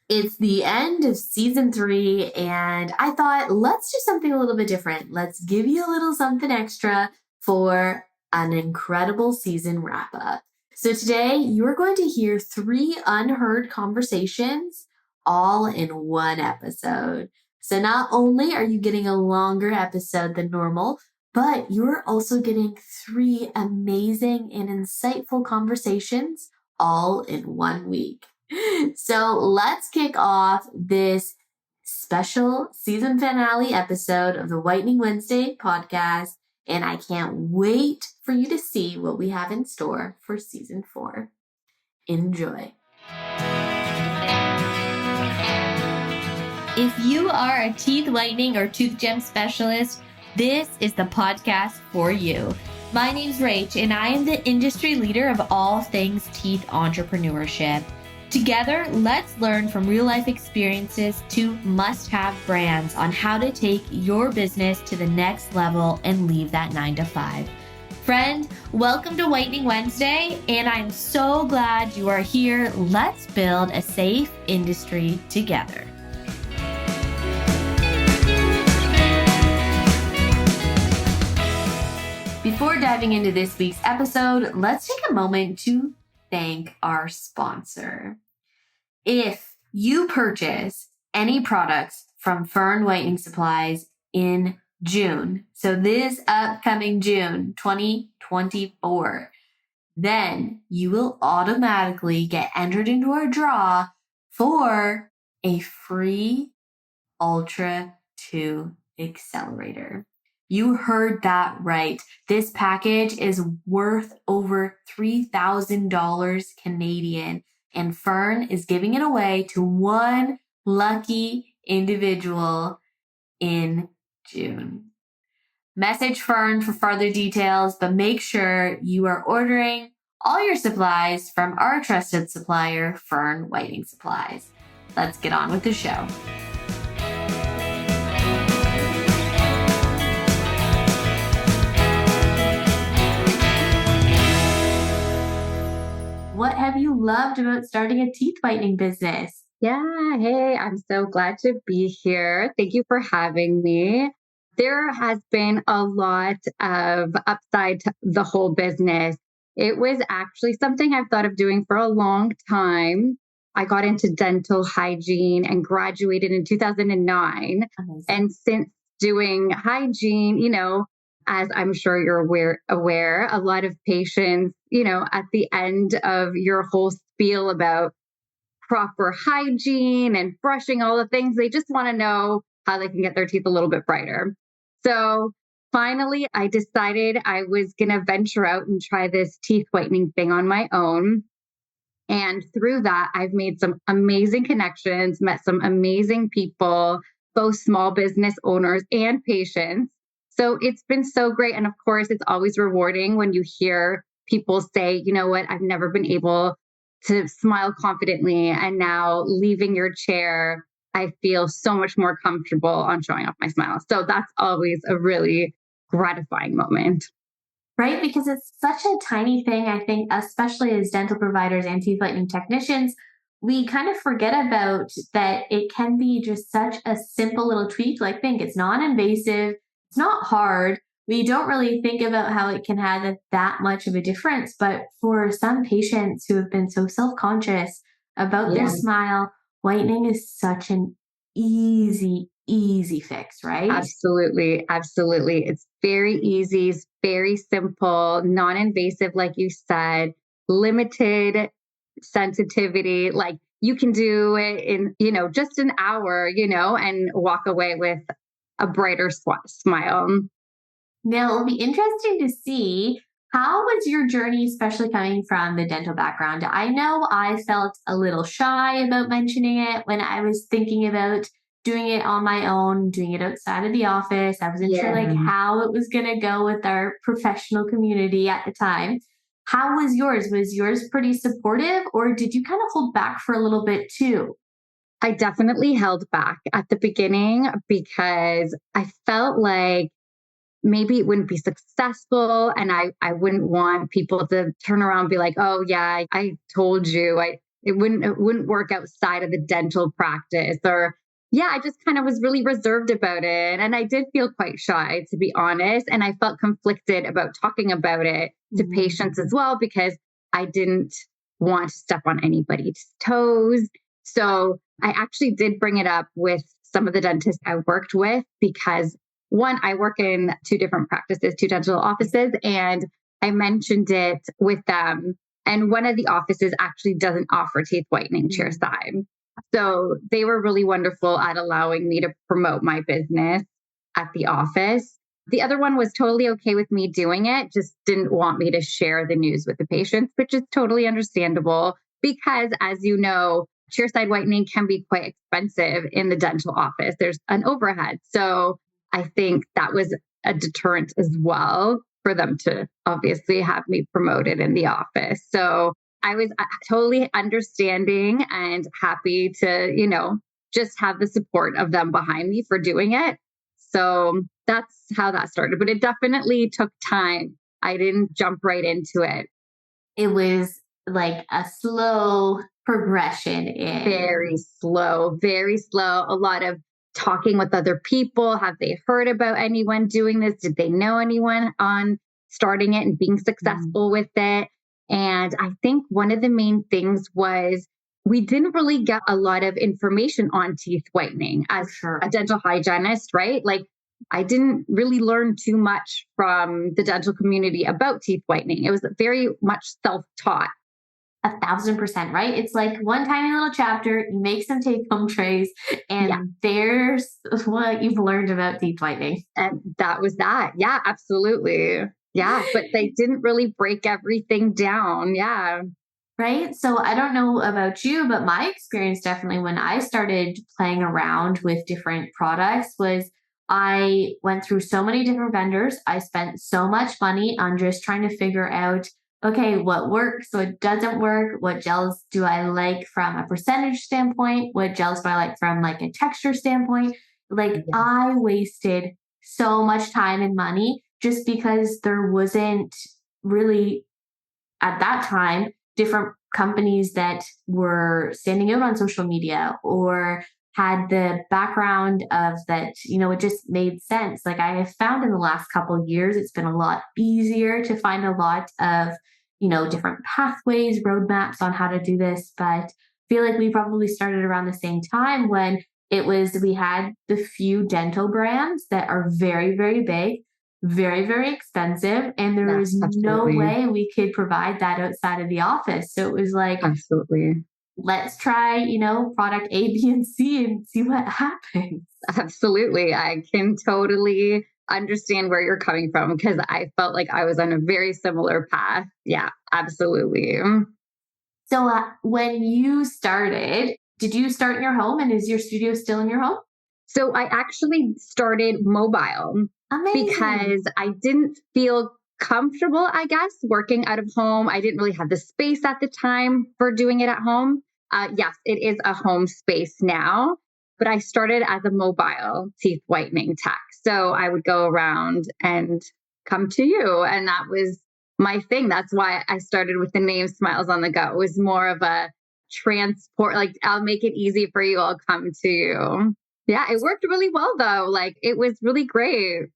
It's the end of season 3, and I thought, let's do something a little bit different. Let's give you a little something extra for an incredible season wrap up. So today, you're going to hear 3 unheard conversations all in one episode. So not only are you getting a longer episode than normal, but you're also getting 3 amazing and insightful conversations all in 1 week. So let's kick off this special season finale episode of the Whitening Wednesday podcast. And I can't wait for you to see what we have in store for season 4. Enjoy. If you are a teeth whitening or tooth gem specialist, this is the podcast for you. My name's Rach, and I am the industry leader of all things teeth entrepreneurship. Together, let's learn from real-life experiences to must-have brands on how to take your business to the next level and leave that 9-to-5. Friend, welcome to Whitening Wednesday, and I'm so glad you are here. Let's build a safe industry together. Before diving into this week's episode, let's take a moment to thank our sponsor. If you purchase any products from Fern Whitening Supplies in June, so this upcoming June 2024, then you will automatically get entered into our draw for a free Ultra 2 accelerator. You heard that right. This package is worth over $3,000 Canadian, and Fern is giving it away to one lucky individual in June. Message Fern for further details, but make sure you are ordering all your supplies from our trusted supplier, Fern Whitening Supplies. Let's get on with the show. What have you loved about starting a teeth whitening business? Yeah, hey, I'm so glad to be here. Thank you for having me. There has been a lot of upside to the whole business. It was actually something I've thought of doing for a long time. I got into dental hygiene and graduated in 2009. Amazing. And since doing hygiene, as I'm sure you're aware, a lot of patients, at the end of your whole spiel about proper hygiene and brushing, all the things, they just want to know how they can get their teeth a little bit brighter. So finally, I decided I was going to venture out and try this teeth whitening thing on my own. And through that, I've made some amazing connections, met some amazing people, both small business owners and patients. So it's been so great. And of course, it's always rewarding when you hear people say, you know what, I've never been able to smile confidently. And now leaving your chair, I feel so much more comfortable on showing off my smile. So that's always a really gratifying moment. Right? Because it's such a tiny thing, I think, especially as dental providers and teeth whitening technicians, we kind of forget about that it can be just such a simple little tweak. Like, think it's non-invasive, it's not hard. We don't really think about how it can have that much of a difference. But for some patients who have been so self-conscious about their smile, whitening is such an easy fix, right? Absolutely. Absolutely. It's very easy. It's very simple, non-invasive, like you said, limited sensitivity. Like you can do it in, just an hour, and walk away with a brighter smile. Now, it'll be interesting to see, how was your journey, especially coming from the dental background? I know I felt a little shy about mentioning it when I was thinking about doing it on my own, doing it outside of the office. I wasn't sure how it was going to go with our professional community at the time. How was yours? Was yours pretty supportive, or did you kind of hold back for a little bit too? I definitely held back at the beginning because I felt like maybe it wouldn't be successful. And I wouldn't want people to turn around and be like, oh yeah, I told you. it wouldn't work outside of the dental practice. Or yeah, I just kind of was really reserved about it. And I did feel quite shy, to be honest. And I felt conflicted about talking about it to patients as well, because I didn't want to step on anybody's toes. So I actually did bring it up with some of the dentists I worked with, because one, I work in two different practices, two dental offices, and I mentioned it with them. And one of the offices actually doesn't offer teeth whitening chairside. So they were really wonderful at allowing me to promote my business at the office. The other one was totally okay with me doing it, just didn't want me to share the news with the patients, which is totally understandable because, as you know, chairside whitening can be quite expensive in the dental office. There's an overhead. So I think that was a deterrent as well for them to obviously have me promoted in the office. So I was totally understanding and happy to, just have the support of them behind me for doing it. So that's how that started. But it definitely took time. I didn't jump right into it. It was like a slow progression in. Very slow, very slow. A lot of talking with other people. Have they heard about anyone doing this? Did they know anyone on starting it and being successful with it? And I think one of the main things was we didn't really get a lot of information on teeth whitening as a dental hygienist, right? Like I didn't really learn too much from the dental community about teeth whitening. It was very much self-taught. 1,000%, right? It's like one tiny little chapter, you make some take home trays, and there's what you've learned about teeth whitening. And that was that. Yeah, absolutely. Yeah. But they didn't really break everything down. Yeah. Right. So I don't know about you, but my experience definitely when I started playing around with different products was I went through so many different vendors. I spent so much money on just trying to figure out, okay, what works, what doesn't work, what gels do I like from a percentage standpoint, what gels do I like from like a texture standpoint. Like I wasted so much time and money just because there wasn't really at that time different companies that were standing out on social media or had the background of that, it just made sense. Like I have found in the last couple of years, it's been a lot easier to find a lot of, different pathways, roadmaps on how to do this. But I feel like we probably started around the same time when we had the few dental brands that are very, very big, very, very expensive. And there was no way we could provide that outside of the office. So it was like, absolutely, let's try, product A, B, and C and see what happens. Absolutely. I can totally understand where you're coming from because I felt like I was on a very similar path. Yeah, absolutely. So when you started, did you start in your home and is your studio still in your home? So I actually started mobile. Amazing. Because I didn't feel comfortable, I guess, working out of home. I didn't really have the space at the time for doing it at home. Yes, it is a home space now, but I started as a mobile teeth whitening tech. So I would go around and come to you. And that was my thing. That's why I started with the name Smiles on the Go. It was more of a transport, like I'll make it easy for you. I'll come to you. Yeah, it worked really well though. Like it was really great.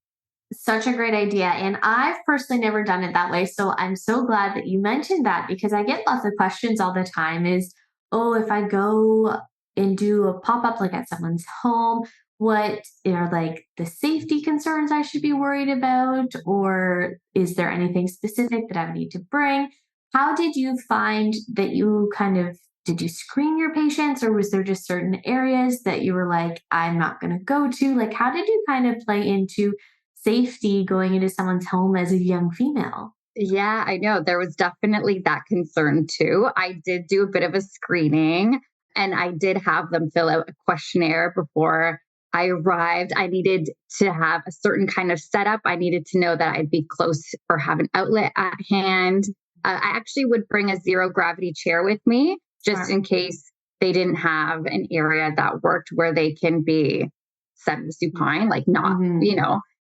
Such a great idea. And I've personally never done it that way. So I'm so glad that you mentioned that because I get lots of questions all the time is, oh, if I go and do a pop-up like at someone's home, what are like the safety concerns I should be worried about? Or is there anything specific that I need to bring? How did you find that did you screen your patients or was there just certain areas that you were like, I'm not going to go to? Like, how did you kind of play into safety going into someone's home as a young female? Yeah, I know. There was definitely that concern too. I did do a bit of a screening and I did have them fill out a questionnaire before I arrived. I needed to have a certain kind of setup. I needed to know that I'd be close or have an outlet at hand. I actually would bring a zero gravity chair with me just in case they didn't have an area that worked where they can be semi-supine, like not,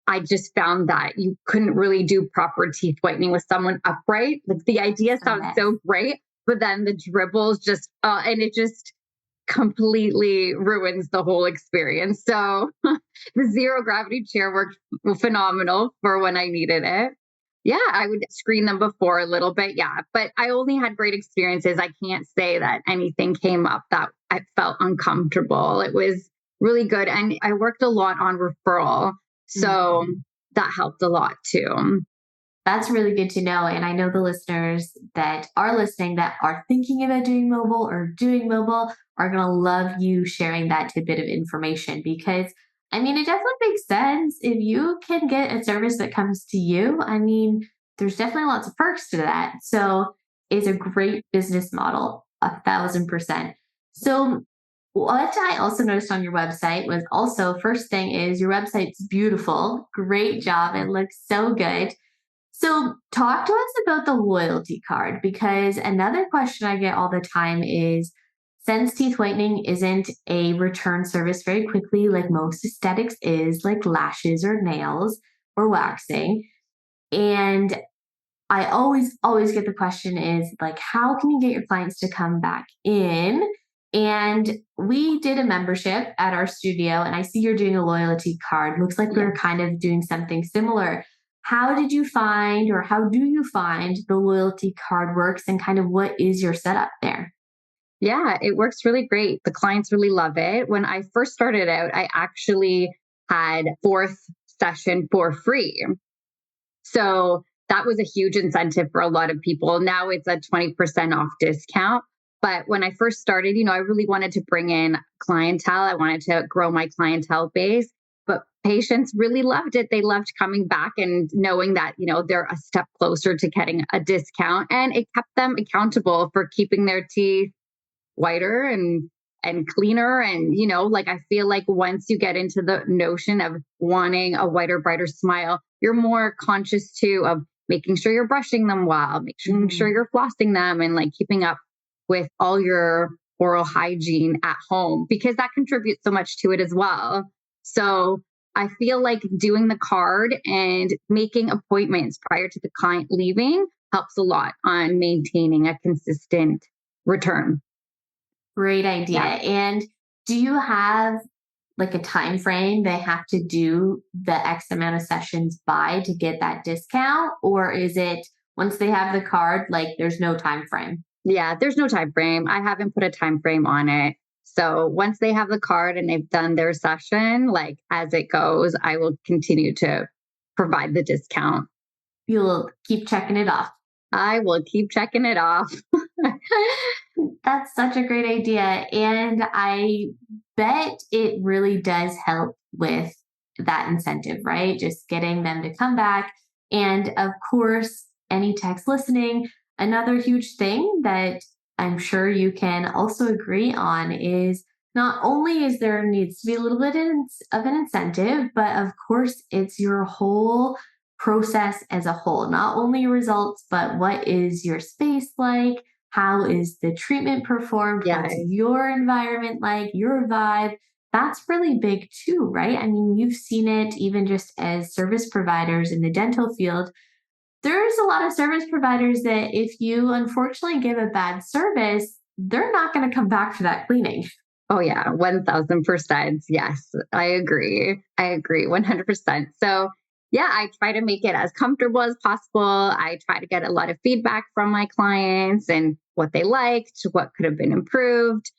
I just found that you couldn't really do proper teeth whitening with someone upright. Like the idea sounds so great, but then the dribbles just, and it just completely ruins the whole experience. So the zero gravity chair worked phenomenal for when I needed it. Yeah, I would screen them before a little bit. Yeah, but I only had great experiences. I can't say that anything came up that I felt uncomfortable. It was really good. And I worked a lot on referral. So that helped a lot too. That's really good to know. And I know the listeners that are listening that are thinking about doing mobile or doing mobile are going to love you sharing that tidbit of information because, I mean, it definitely makes sense. If you can get a service that comes to you, I mean, there's definitely lots of perks to that. So it's a great business model, 1,000%. So what I also noticed on your website was also, first thing is your website's beautiful. Great job. It looks so good. So, talk to us about the loyalty card because another question I get all the time is since teeth whitening isn't a return service very quickly, like most aesthetics is, like lashes or nails or waxing. And I always get the question is like, how can you get your clients to come back in? And we did a membership at our studio, and I see you're doing a loyalty card. Looks like we're kind of doing something similar. How did you find, or how do you find the loyalty card works, and kind of what is your setup there? Yeah, it works really great. The clients really love it. When I first started out, I actually had fourth session for free. So that was a huge incentive for a lot of people. Now it's a 20% off discount. But when I first started, I really wanted to bring in clientele. I wanted to grow my clientele base. But patients really loved it. They loved coming back and knowing that, they're a step closer to getting a discount. And it kept them accountable for keeping their teeth whiter and cleaner. And like I feel like once you get into the notion of wanting a whiter, brighter smile, you're more conscious too of making sure you're brushing them well, making sure you're flossing them, and like keeping up with all your oral hygiene at home, because that contributes so much to it as well. So I feel like doing the card and making appointments prior to the client leaving helps a lot on maintaining a consistent return. Great idea. Yeah. And do you have like a time frame they have to do the X amount of sessions by to get that discount? Or is it once they have the card, like there's no time frame? Yeah, there's no time frame. I haven't put a time frame on it. So once they have the card and they've done their session, like as it goes, I will continue to provide the discount. You'll keep checking it off. I will keep checking it off. That's such a great idea. And I bet it really does help with that incentive, right? Just getting them to come back. And of course, any techs listening, another huge thing that I'm sure you can also agree on is not only is there needs to be a little bit of an incentive, but of course, it's your whole process as a whole, not only your results, but what is your space like? How is the treatment performed? Yeah. What's your environment like? Your vibe? That's really big too, right? I mean, you've seen it even just as service providers in the dental field. There's a lot of service providers that if you unfortunately give a bad service, they're not going to come back for that cleaning. Oh, yeah, 1000%. Yes, I agree. 100%. So, yeah, I try to make it as comfortable as possible. I try to get a lot of feedback from my clients and what they liked, what could have been improved.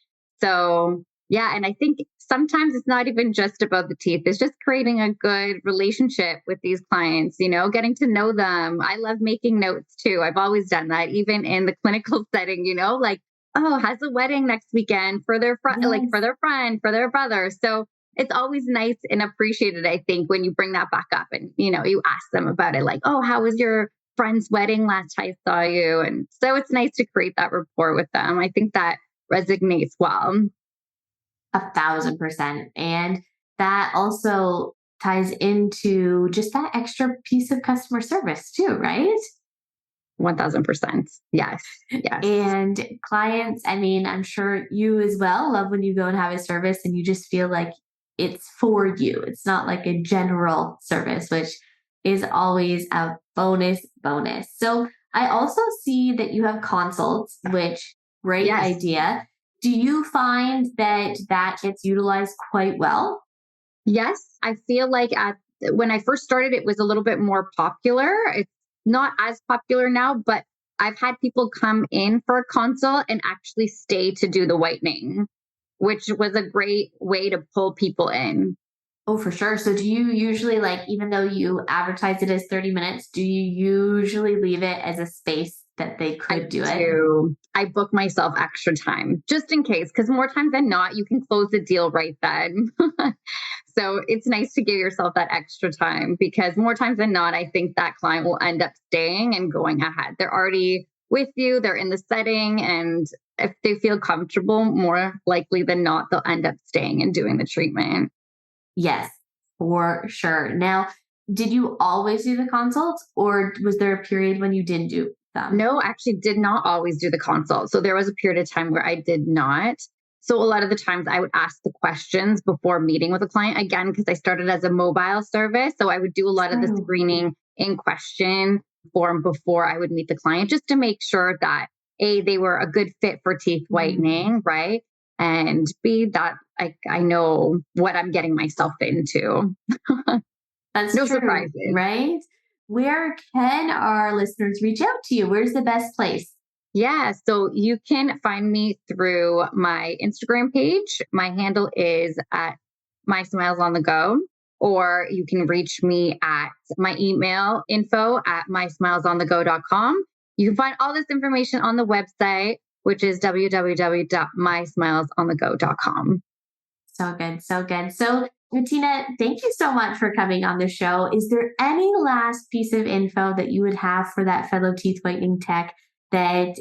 So, yeah, and I think sometimes it's not even just about the teeth, it's just creating a good relationship with these clients, getting to know them. I love making notes too. I've always done that, even in the clinical setting, like, oh, has a wedding next weekend for their like for their friend, for their brother. So it's always nice and appreciated, I think, when you bring that back up and, you ask them about it, like, oh, how was your friend's wedding last I saw you? And so it's nice to create that rapport with them. I think that resonates well. 1,000%. And that also ties into just that extra piece of customer service too, right? 1000%. Yes. Yes. And clients, I mean, I'm sure you as well love when you go and have a service and you just feel like it's for you. It's not like a general service, which is always a bonus. So I also see that you have consults, which great Yes. idea. Do you find that that gets utilized quite well? Yes, I feel like when I first started, it was a little bit more popular. It's not as popular now, but I've had people come in for a consult and actually stay to do the whitening, which was a great way to pull people in. Oh, for sure. So do you usually like, even though you advertise it as 30 minutes, do you usually leave it as a space that they I could do it? do. I book myself extra time just in case, because more times than not, you can close the deal right then. So it's nice to give yourself that extra time because more times than not, I think that client will end up staying and going ahead. They're already with you, they're in the setting, and if they feel comfortable, more likely than not, they'll end up staying and doing the treatment. Yes, for sure. Now, did you always do the consults or was there a period when you didn't do them? No, I actually did not always do the consult. So there was a period of time where I did not. So a lot of the times I would ask the questions before meeting with a client again, because I started as a mobile service. So I would do a lot of the True. screening in question form before I would meet the client, just to make sure that A, they were a good fit for teeth whitening, right? And B, that I know what I'm getting myself into. That's No true, surprises. right? Where can our listeners reach out to you? Where's the best place? Yeah, so you can find me through my Instagram page. My handle is at My Smiles on the Go, or you can reach me at my email info at mysmilesonthego.com. You can find all this information on the website, which is www.mysmilesonthego.com. So good, so good. So, Matina, thank you so much for coming on the show. Is there any last piece of info that you would have for that fellow teeth whitening tech that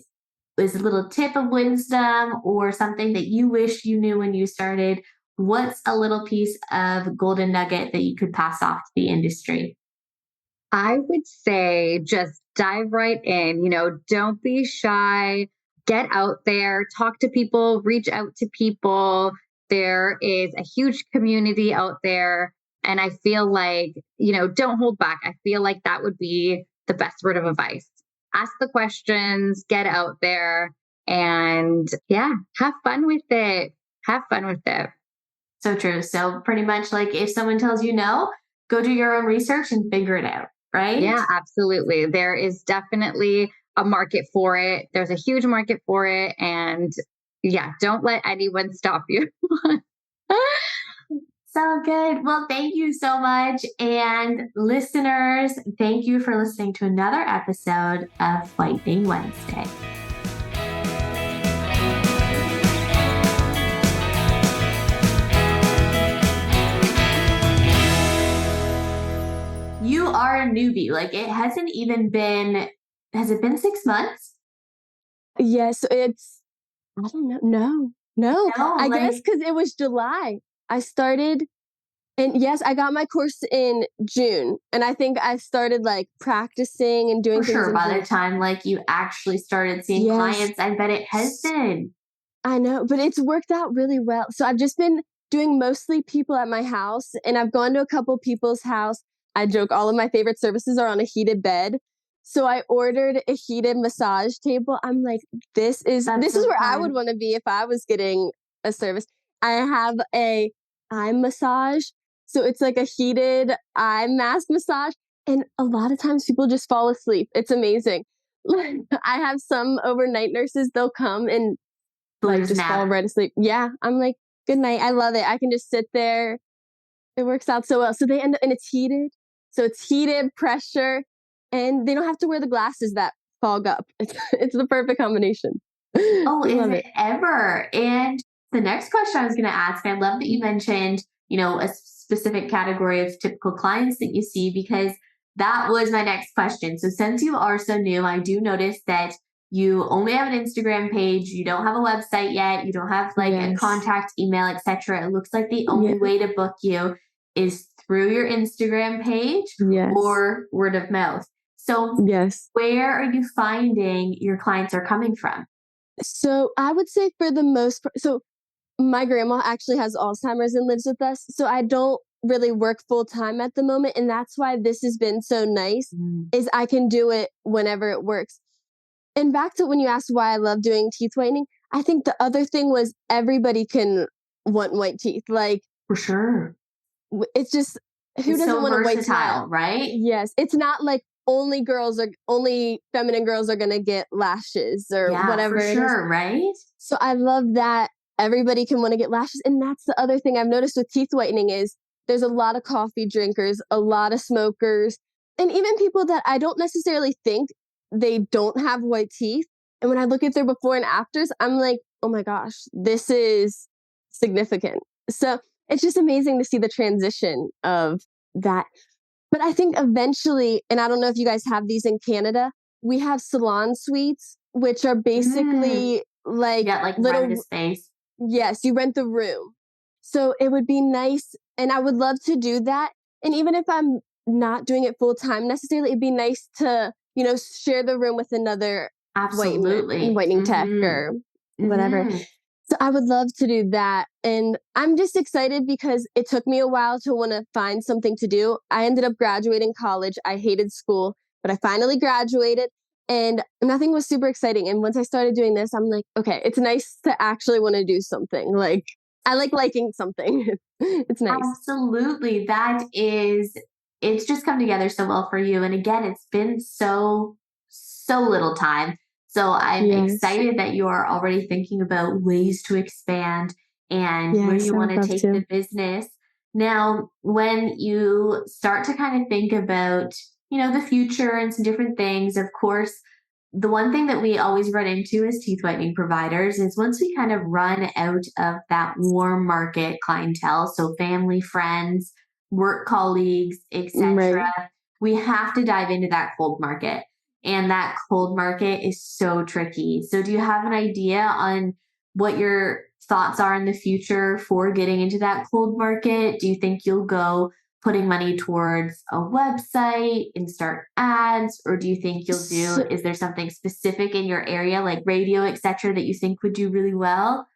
is a little tip of wisdom or something that you wish you knew when you started? What's a little piece of golden nugget that you could pass off to the industry? I would say just dive right in, don't be shy, get out there, talk to people, reach out to people. There is a huge community out there. And I feel like, don't hold back. I feel like that would be the best word of advice. Ask the questions, get out there, and yeah, have fun with it. Have fun with it. So true. So, pretty much like if someone tells you no, go do your own research and figure it out, right? Yeah, absolutely. There is definitely a market for it. There's a huge market for it. And yeah, don't let anyone stop you. So good. Well, thank you so much. And listeners, thank you for listening to another episode of Whitening Wednesday. You are a newbie. Like it hasn't even been, has it been 6 months? Yes, I don't know. No. No, I guess like because it was July. I started, and yes, I got my course in June. And I think I started like practicing and doing for things sure. in By June. the time like you actually started seeing Yes, clients, I bet it has been. I know, but it's worked out really well. So I've just been doing mostly people at my house, and I've gone to a couple people's house. I joke all of my favorite services are on a heated bed. So I ordered a heated massage table. I'm like, That's this is so where I would fun. want to be if I was getting a service. I have a eye massage. So it's like a heated eye mask massage. And a lot of times people just fall asleep. It's amazing. I have some overnight nurses, they'll come and like Blues just fall nap. right asleep. Yeah, I'm like, good night. I love it. I can just sit there. It works out so well. So they end up, and it's heated. So it's heated pressure, and they don't have to wear the glasses that fog up. It's the perfect combination. Oh, We is love it it. ever? And the next question I was going to ask, I love that you mentioned, a specific category of typical clients that you see, because that was my next question. So since you are so new, I do notice that you only have an Instagram page, you don't have a website yet, you don't have like a Yes. contact email, etc. It looks like the Yeah. only way to book you is through your Instagram page Yes. or word of mouth. So Yes. where are you finding your clients are coming from? So I would say for the most part, so my grandma actually has Alzheimer's and lives with us. So I don't really work full time at the moment. And that's why this has been so nice Mm. is I can do it whenever it works. And back to when you asked why I love doing teeth whitening, I think the other thing was everybody can want white teeth. Like For sure. it's just who It's doesn't so want a white versatile, smile? right? Yes, it's not like only feminine girls are gonna get lashes or Yeah, for whatever it is. sure, right? So I love that everybody can want to get lashes. And that's the other thing I've noticed with teeth whitening is there's a lot of coffee drinkers, a lot of smokers, and even people that I don't necessarily think they don't have white teeth. And when I look at their before and afters, I'm like, oh my gosh, this is significant. So it's just amazing to see the transition of that. But I think eventually, and I don't know if you guys have these in Canada, we have salon suites, which are Mm. basically like Yeah, like rent a little, space. yes, you rent the room. So it would be nice. And I would love to do that. And even if I'm not doing it full time necessarily, it'd be nice to, share the room with another Absolutely. whitening tech Mm-hmm. or whatever. Mm-hmm. So I would love to do that. And I'm just excited because it took me a while to want to find something to do. I ended up graduating college. I hated school, but I finally graduated and nothing was super exciting. And once I started doing this, I'm like, okay, it's nice to actually want to do something. Like I like liking something. It's nice. Absolutely. It's just come together so well for you. And again, it's been so little time. So I'm Yes. excited that you are already thinking about ways to expand and where Yes, you I want would to love take to. the business. Now, when you start to kind of think about, the future and some different things, of course, the one thing that we always run into as teeth whitening providers is once we kind of run out of that warm market clientele, so family, friends, work colleagues, etc., Right. we have to dive into that cold market. And that cold market is so tricky. So, do you have an idea on what your thoughts are in the future for getting into that cold market? Do you think you'll go putting money towards a website and start ads, or do you think you'll do, So, is there something specific in your area like radio, etc., that you think would do really well?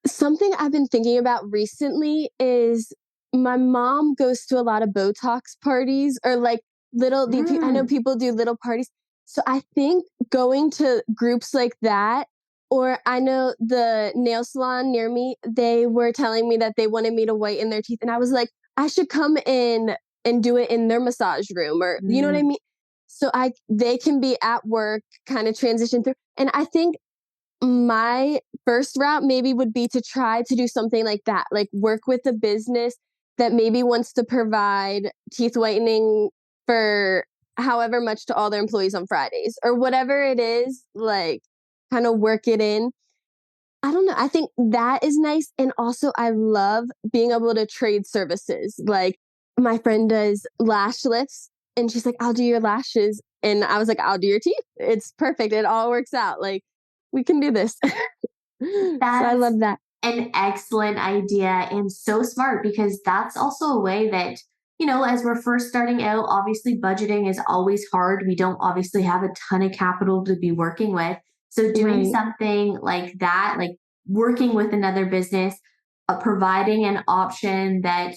something I've been thinking about recently is my mom goes to a lot of Botox parties or like I know Mm. people do little parties. So I think going to groups like that, or I know the nail salon near me, they were telling me that they wanted me to whiten their teeth. And I was like, I should come in and do it in their massage room or, you know what I Mm. mean? So they can be at work, kind of transition through. And I think my first route maybe would be to try to do something like that, like work with a business that maybe wants to provide teeth whitening for however much to all their employees on Fridays or whatever it is, like kind of work it in. I don't know. I think that is nice. And also, I love being able to trade services. Like, my friend does lash lifts, and she's like, I'll do your lashes. And I was like, I'll do your teeth. It's perfect. It all works out. Like, we can do this. So I That's love that. an excellent idea and so smart because that's also a way that, as we're first starting out, obviously budgeting is always hard. We don't obviously have a ton of capital to be working with. So doing Right. something like that, like working with another business, providing an option that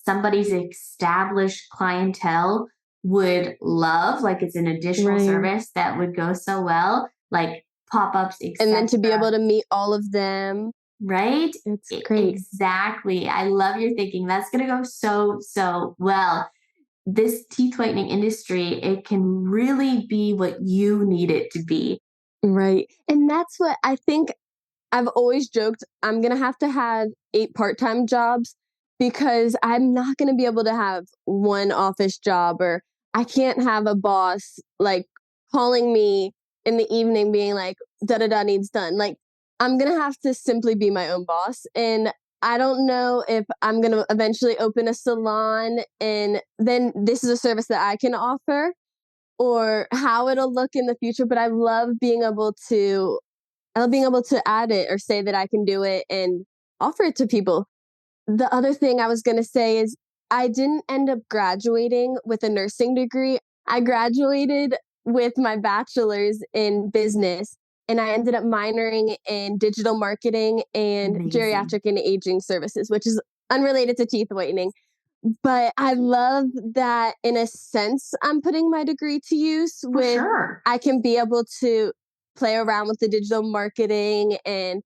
somebody's established clientele would love, like it's an additional Right. service that would go so well, like pop-ups, And then to be etc. able to meet all of them, Right? it's great. Exactly. I love your thinking. That's going to go so well. This teeth whitening industry, it can really be what you need it to be. Right. And that's what I think I've always joked I'm going to have 8 part-time jobs because I'm not going to be able to have one office job or I can't have a boss like calling me in the evening being like da da da needs done. Like I'm going to have to simply be my own boss and I don't know if I'm going to eventually open a salon and then this is a service that I can offer or how it'll look in the future, but I love being able to add it or say that I can do it and offer it to people. The other thing I was going to say is I didn't end up graduating with a nursing degree. I graduated with my bachelor's in business and I ended up minoring in digital marketing and Amazing. geriatric and aging services, which is unrelated to teeth whitening. But I love that in a sense, I'm putting my degree to use For with sure. I can be able to play around with the digital marketing and,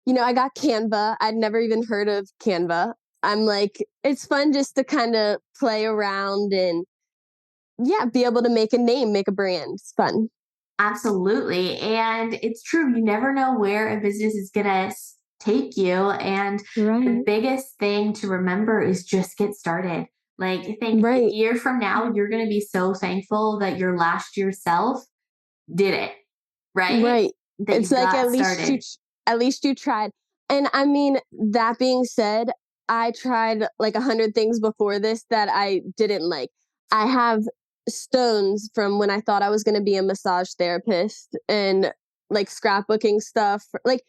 I got Canva. I'd never even heard of Canva. I'm like, it's fun just to kind of play around and yeah, be able to make a name, make a brand. It's fun. Absolutely. And it's true. You never know where a business is going to take you. And the Right. biggest thing to remember is just get started. Like, I think a Right. year from now, you're going to be so thankful that your last year self did it, right? Right. That It's you like got started. at least you tried. And I mean, that being said, I tried like 100 things before this that I didn't like. I have stones from when I thought I was going to be a massage therapist and like scrapbooking stuff. Like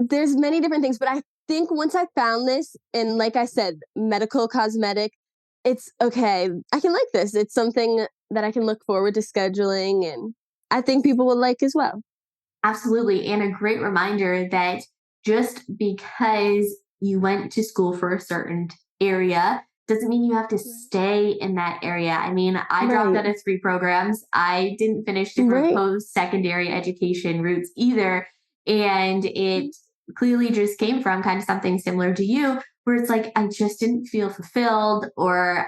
there's many different things, but I think once I found this and like I said, medical cosmetic, it's okay. I can like this. It's something that I can look forward to scheduling and I think people will like as well. Absolutely. And a great reminder that just because you went to school for a certain area doesn't mean you have to stay in that area. I mean, I dropped Right. out of 3 programs. I didn't finish different Right. post secondary education routes either. And it clearly just came from kind of something similar to you, where it's like, I just didn't feel fulfilled or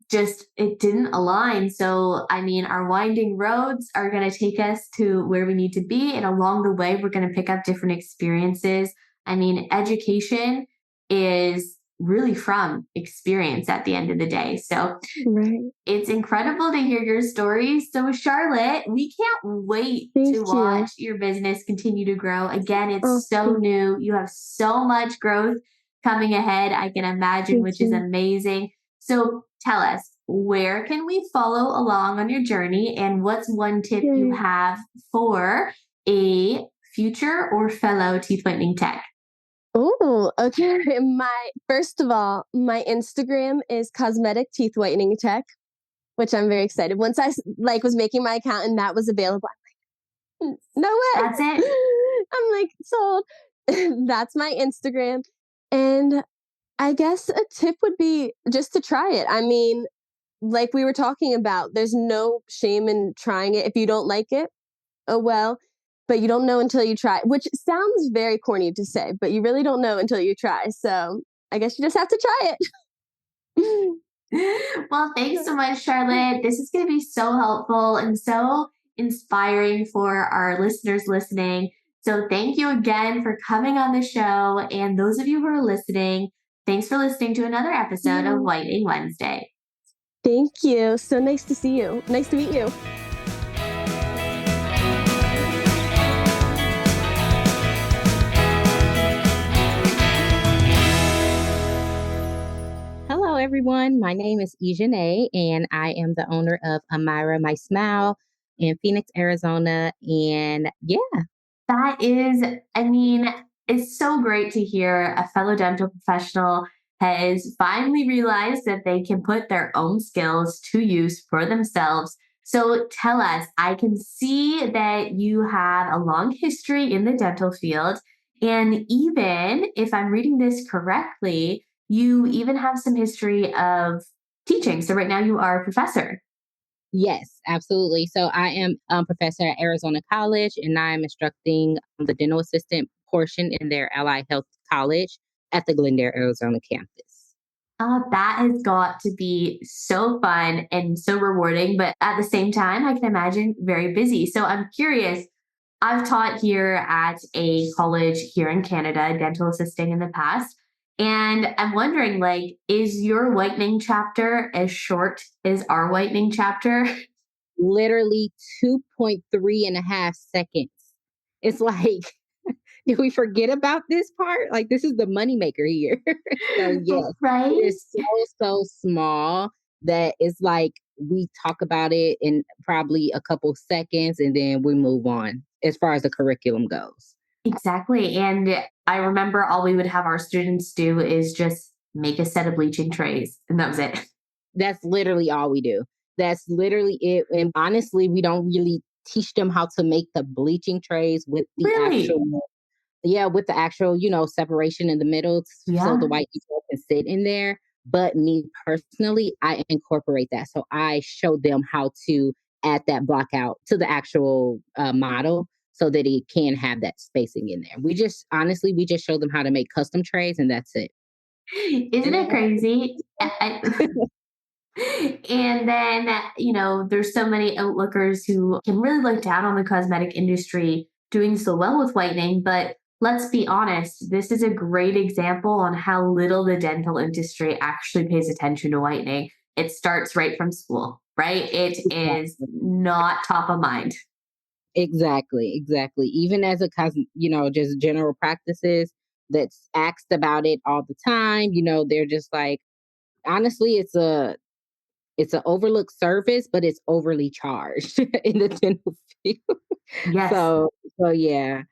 it didn't align. So, I mean, our winding roads are going to take us to where we need to be. And along the way, we're going to pick up different experiences. I mean, education is really from experience at the end of the day. So, Right. it's incredible to hear your story. So, Charlotte, we can't wait to Thank you. watch your business continue to grow. Again, Oh, it's so new. You have so much growth coming ahead, I can imagine, thank which is you. amazing. So, tell us, where can we follow along on your journey? And what's one tip you Yay. have for a future or fellow teeth whitening tech? Oh, okay. My first of all, my Instagram is cosmetic teeth whitening tech, which I'm very excited. Once like was making my account and that was available, I'm like, no way. That's it. I'm like sold. That's my Instagram. And I guess a tip would be just to try it. I mean, like we were talking about, there's no shame in trying it. If you don't like it, oh well, but you don't know until you try, which sounds very corny to say, but you really don't know until you try. So I guess you just have to try it. Well, thanks so much, Charlotte. This is going to be so helpful and so inspiring for our listeners listening. So, thank you again for coming on the show. And those of you who are listening, thanks for listening to another episode of Yeah. Whitening Wednesday. Thank you. So nice to see you. Nice to meet you. Hello, everyone. My name is Ezhane, and I am the owner of Amira My Smile in Phoenix, Arizona. And yeah, That is, I mean, it's so great to hear a fellow dental professional has finally realized that they can put their own skills to use for themselves. So tell us, I can see that you have a long history in the dental field. And even if I'm reading this correctly, you even have some history of teaching. So right now you are a professor. yes, absolutely. So I am a professor at Arizona College, and I'm instructing the dental assistant portion in their allied health college at the Glendale, Arizona campus. That has got to be so fun and so rewarding, but at the same time, I can imagine very busy. So I'm curious. I've taught here at a college here in Canada, dental assisting in the past. And I'm wondering, like, is your whitening chapter as short as our whitening chapter? Literally 2.3 and a half seconds. It's like, did we forget about this part? Like, this is the moneymaker here. So, yes, it Right? is so small that it's like we talk about it in probably a couple seconds and then we move on as far as the curriculum goes. Exactly. And I remember all we would have our students do is just make a set of bleaching trays, and that was it. That's literally all we do. That's literally it. And honestly, we don't really teach them how to make the bleaching trays with the Really? actual, yeah, with the actual, separation in the middle so the Yeah. white people can sit in there. But me personally, I incorporate that. So I show them how to add that block out to the actual model so that it can have that spacing in there. We just show them how to make custom trays and that's it. Isn't it crazy? And then, there's so many outlookers who can really look down on the cosmetic industry doing so well with whitening. But let's be honest, this is a great example on how little the dental industry actually pays attention to whitening. It starts right from school, right? It is not top of mind. Exactly, exactly. Even as just general practices that's asked about it all the time, they're just like, honestly, it's an overlooked service, but it's overly charged in the dental field. Yes. So, so yeah.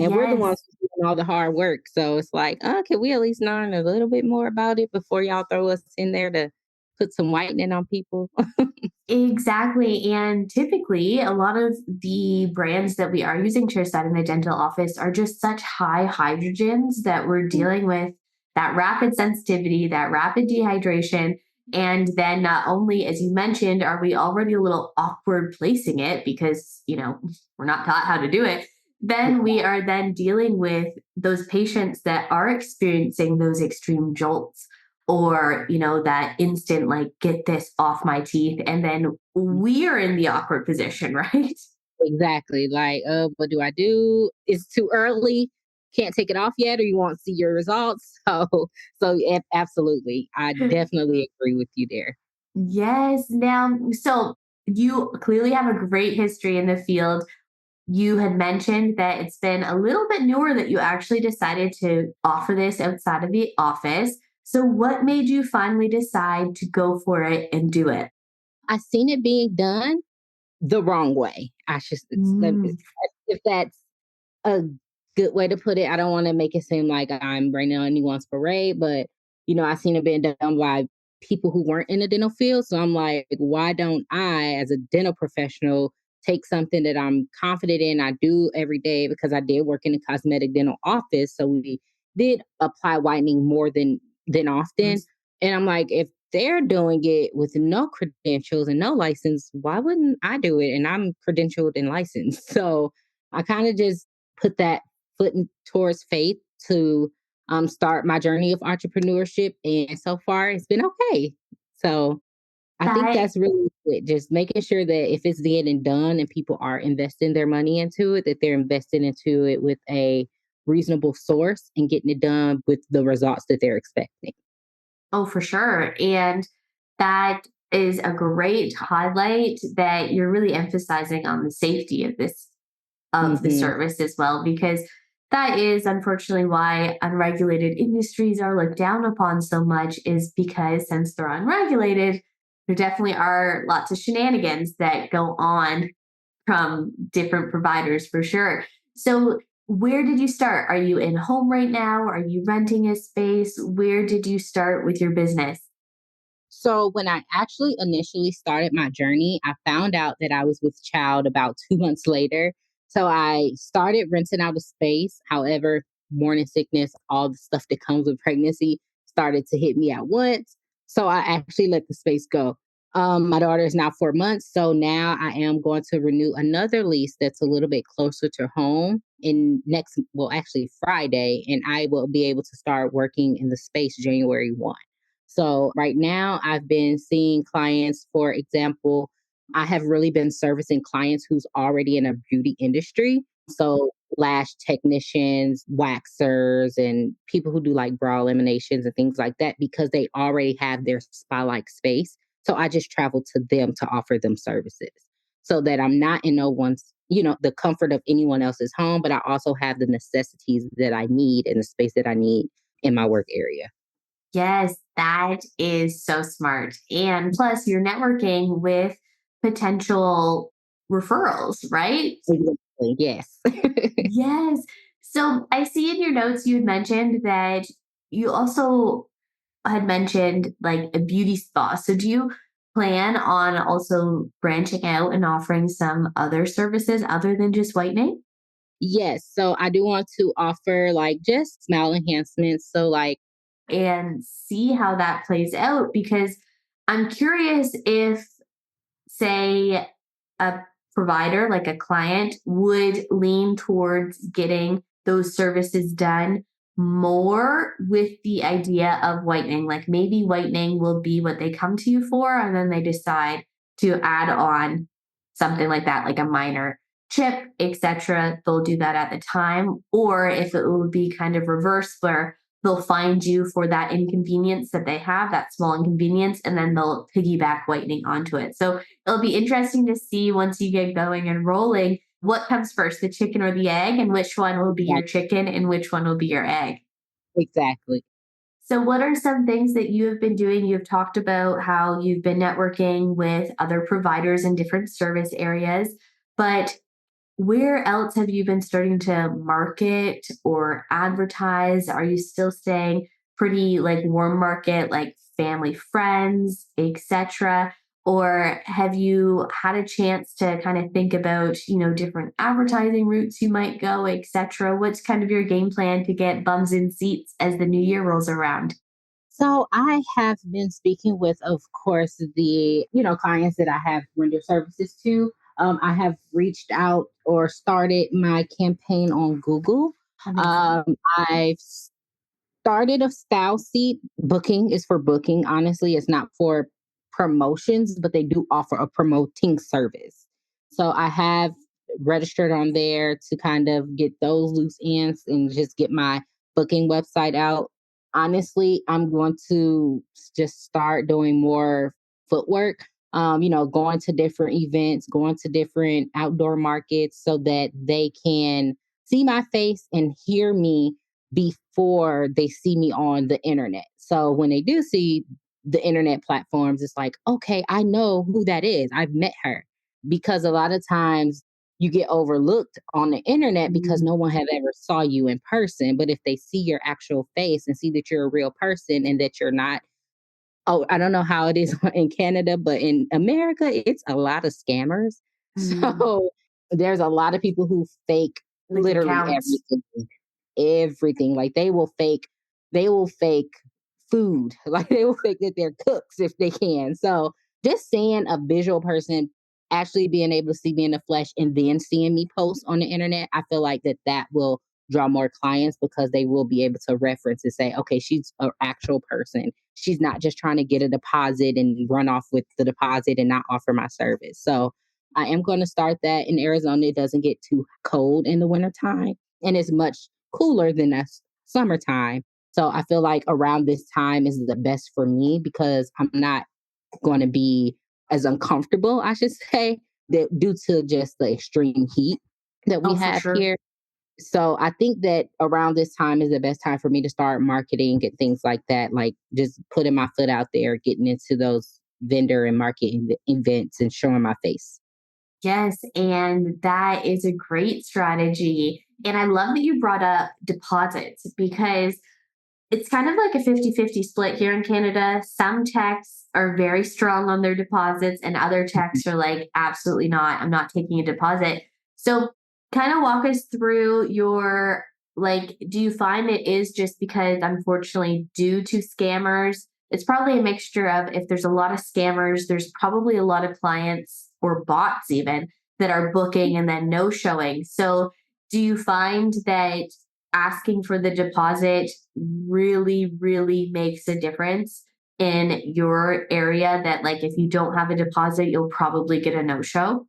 And we're the Yes. ones who's doing all the hard work. So it's like, can we at least learn a little bit more about it before y'all throw us in there to put some whitening on people? Exactly. And typically, a lot of the brands that we are using chairside in the dental office are just such high hydrogens that we're dealing with that rapid sensitivity, that rapid dehydration. And then, not only, as you mentioned, are we already a little awkward placing it because, we're not taught how to do it. Then we are then dealing with those patients that are experiencing those extreme jolts or that instant like get this off my teeth, and then we're in the awkward position. Right. Exactly. Like, what do I do? It's too early. Can't take it off yet, or you won't see your results. Absolutely. I definitely agree with you there. Yes. Now, so you clearly have a great history in the field. You had mentioned that it's been a little bit newer that you actually decided to offer this outside of the office. So what made you finally decide to go for it and do it? I seen it being done the wrong way. Mm. If that's a good way to put it. I don't want to make it seem like I'm raining on anyone's parade, but I seen it being done by people who weren't in the dental field. So I'm like, why don't I, as a dental professional, take something that I'm confident in, I do every day because I did work in a cosmetic dental office. So we did apply whitening more than often. And I'm like, if they're doing it with no credentials and no license, why wouldn't I do it? And I'm credentialed and licensed. So I kind of just put that foot towards faith to start my journey of entrepreneurship. And so far, it's been okay. So I think That that's really it. Just making sure that if it's getting done and people are investing their money into it, that they're investing into it with a reasonable source and getting it done with the results that they're expecting. Oh, for sure. And that is a great highlight that you're really emphasizing on the safety of this of the Hmm. service as well, because that is unfortunately why unregulated industries are looked down upon so much, is because since they're unregulated, there definitely are lots of shenanigans that go on from different providers for sure. So where did you start? Are you in home right now? Are you renting a space? Where did you start with your business? So when I actually initially started my journey, I found out that I was with child about 2 months later. So I started renting out a space. However, morning sickness, all the stuff that comes with pregnancy started to hit me at once. So I actually let the space go. My daughter is now 4 months. So now I am going to renew another lease that's a little bit closer to home actually Friday, and I will be able to start working in the space January 1. So right now, I've been seeing clients, for example, I have really been servicing clients who's already in a beauty industry. So lash technicians, waxers, and people who do like brow eliminations and things like that because they already have their spa-like space. So I just travel to them to offer them services so that I'm not in no one's, the comfort of anyone else's home, but I also have the necessities that I need and the space that I need in my work area. Yes, that is so smart. And plus, you're networking with potential referrals, right? Exactly, yes. Yes. So I see in your notes you had mentioned that you also had mentioned like a beauty spa. So do you plan on also branching out and offering some other services other than just whitening? Yes, so I do want to offer like just smile enhancements. So like and see how that plays out, because I'm curious if, say, a provider, like a client, would lean towards getting those services done more with the idea of whitening. Like maybe whitening will be what they come to you for, and then they decide to add on something like that, like a minor chip, etc. They'll do that at the time. Or if it will be kind of reverse, where they'll find you for that inconvenience that they have, that small inconvenience, and then they'll piggyback whitening onto it. So it'll be interesting to see once you get going and rolling, what comes first, the chicken or the egg, and which one will be your chicken and which one will be your egg. Exactly. So, what are some things that you have been doing? You've talked about how you've been networking with other providers in different service areas, but where else have you been starting to market or advertise? Are you still staying pretty like warm market, like family, friends, etc.? Or have you had a chance to kind of think about, different advertising routes you might go, etc.? What's kind of your game plan to get bums in seats as the new year rolls around? So I have been speaking with, of course, the clients that I have rendered services to. I have reached out or started my campaign on Google. Amazing. I've started a style seat. Booking is for booking. Honestly, it's not for promotions, but they do offer a promoting service. So I have registered on there to kind of get those loose ends and just get my booking website out. Honestly, I'm going to just start doing more footwork. Going to different events, going to different outdoor markets so that they can see my face and hear me before they see me on the internet. So when they do see the internet platforms, it's like, okay, I know who that is. I've met her. Because a lot of times you get overlooked on the internet because no one have ever saw you in person. But if they see your actual face and see that you're a real person and that you're not, oh, I don't know how it is in Canada, but in America, it's a lot of scammers. Mm, So there's a lot of people who fake like literally accounts. everything. Like they will fake food. Like they will fake that they're cooks if they can. So just seeing a visual person actually being able to see me in the flesh and then seeing me post on the internet, I feel like that will draw more clients because they will be able to reference and say, okay, she's an actual person. She's not just trying to get a deposit and run off with the deposit and not offer my service. So I am going to start that in Arizona. It doesn't get too cold in the wintertime and it's much cooler than summertime. So I feel like around this time is the best for me because I'm not going to be as uncomfortable, I should say, that due to just the extreme heat that we Oh, for have sure. here. So I think that around this time is the best time for me to start marketing and things like that, like just putting my foot out there, getting into those vendor and marketing events and showing my face. Yes, and that is a great strategy. And I love that you brought up deposits, because it's kind of like a 50-50 split here in Canada. Some techs are very strong on their deposits, and other techs are like, absolutely not. I'm not taking a deposit. So, kind of walk us through your, like, do you find it is just because, unfortunately, due to scammers, it's probably a mixture of, if there's a lot of scammers, there's probably a lot of clients or bots even that are booking and then no showing. So, do you find that asking for the deposit really, really makes a difference in your area, that like if you don't have a deposit, you'll probably get a no-show?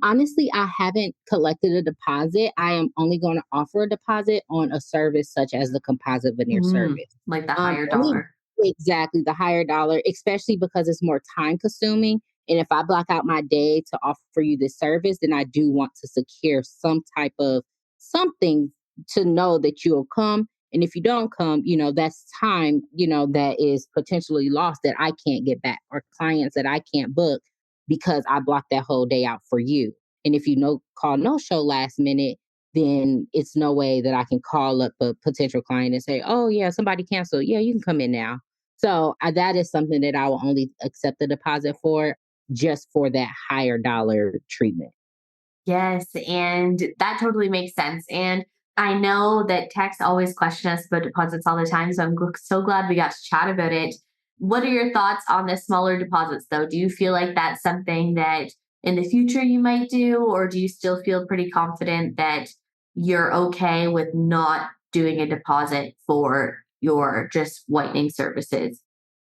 Honestly, I haven't collected a deposit. I am only going to offer a deposit on a service such as the composite veneer Mm, service. like the higher Only dollar. exactly the higher dollar, especially because it's more time consuming. And if I block out my day to offer you this service, then I do want to secure some type of something to know that you'll come. And if you don't come, that's time, that is potentially lost that I can't get back or clients that I can't book because I blocked that whole day out for you. And if you call no show last minute, then it's no way that I can call up a potential client and say, oh, yeah, somebody canceled. Yeah, you can come in now. So that is something that I will only accept the deposit for, just for that higher dollar treatment. Yes, and that totally makes sense. And I know that techs always question us about deposits all the time, so I'm so glad we got to chat about it. What are your thoughts on the smaller deposits, though? Do you feel like that's something that in the future you might do, or do you still feel pretty confident that you're okay with not doing a deposit for your just whitening services?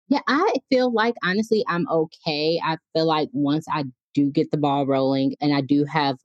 Yeah, I feel like honestly, I'm okay. I feel like once I do get the ball rolling and I do have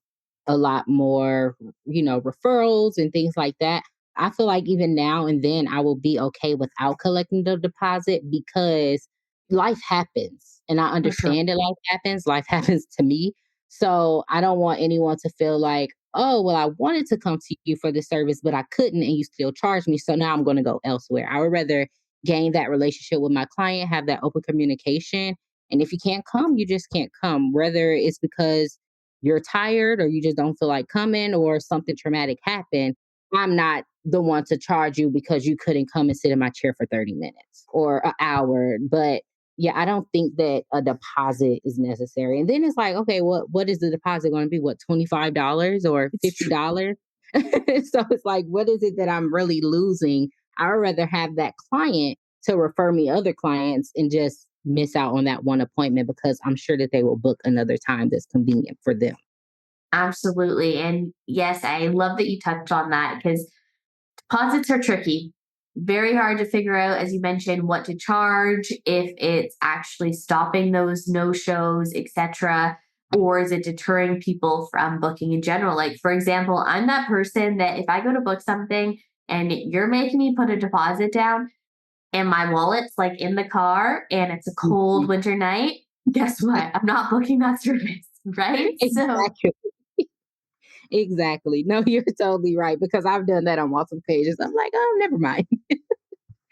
a lot more, referrals and things like that, I feel like even now and then I will be okay without collecting the deposit because life happens. And I For sure. understand that life happens. Life happens to me. So I don't want anyone to feel like, oh, well, I wanted to come to you for the service, but I couldn't and you still charge me. So now I'm going to go elsewhere. I would rather gain that relationship with my client, have that open communication. And if you can't come, you just can't come, whether it's because you're tired or you just don't feel like coming or something traumatic happened. I'm not the one to charge you because you couldn't come and sit in my chair for 30 minutes or an hour. But yeah, I don't think that a deposit is necessary. And then it's like, okay, what is the deposit going to be? What, $25 or It's true. $50? So it's like, what is it that I'm really losing? I would rather have that client to refer me other clients and just miss out on that one appointment because I'm sure that they will book another time that's convenient for them. Absolutely. And yes, I love that you touched on that because deposits are tricky. Very hard to figure out, as you mentioned, what to charge, if it's actually stopping those no shows, etc., or is it deterring people from booking in general? Like, for example, I'm that person that if I go to book something and you're making me put a deposit down and my wallet's like in the car and it's a cold Mhm. winter night, guess what? I'm not booking that service, right? So, Exactly. Exactly. No, you're totally right because I've done that on multiple pages. I'm like, oh, never mind.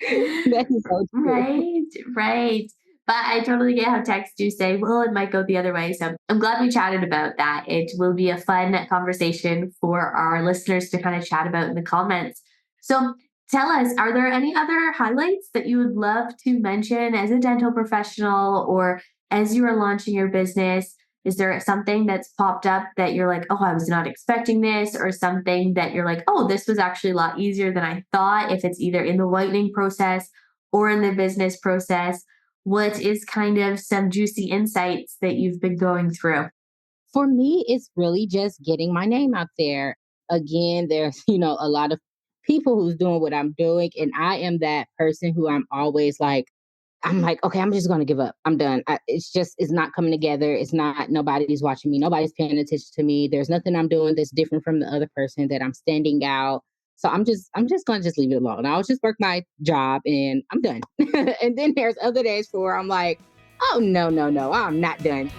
That is so true. right, right. But I totally get how texts do say, well, it might go the other way. So I'm glad we chatted about that. It will be a fun conversation for our listeners to kind of chat about in the comments. So tell us, are there any other highlights that you would love to mention as a dental professional or as you are launching your business? Is there something that's popped up that you're like, oh, I was not expecting this, or something that you're like, oh, this was actually a lot easier than I thought, if it's either in the whitening process or in the business process? What is kind of some juicy insights that you've been going through? For me, it's really just getting my name out there. Again, there's, a lot of people who's doing what I'm doing. And I am that person who I'm like, okay, I'm just going to give up. I'm done. It's not coming together. It's not, nobody's watching me. Nobody's paying attention to me. There's nothing I'm doing that's different from the other person that I'm standing out. So I'm just going to just leave it alone. I'll just work my job and I'm done. And then there's other days where I'm like, oh, no, no, no, I'm not done.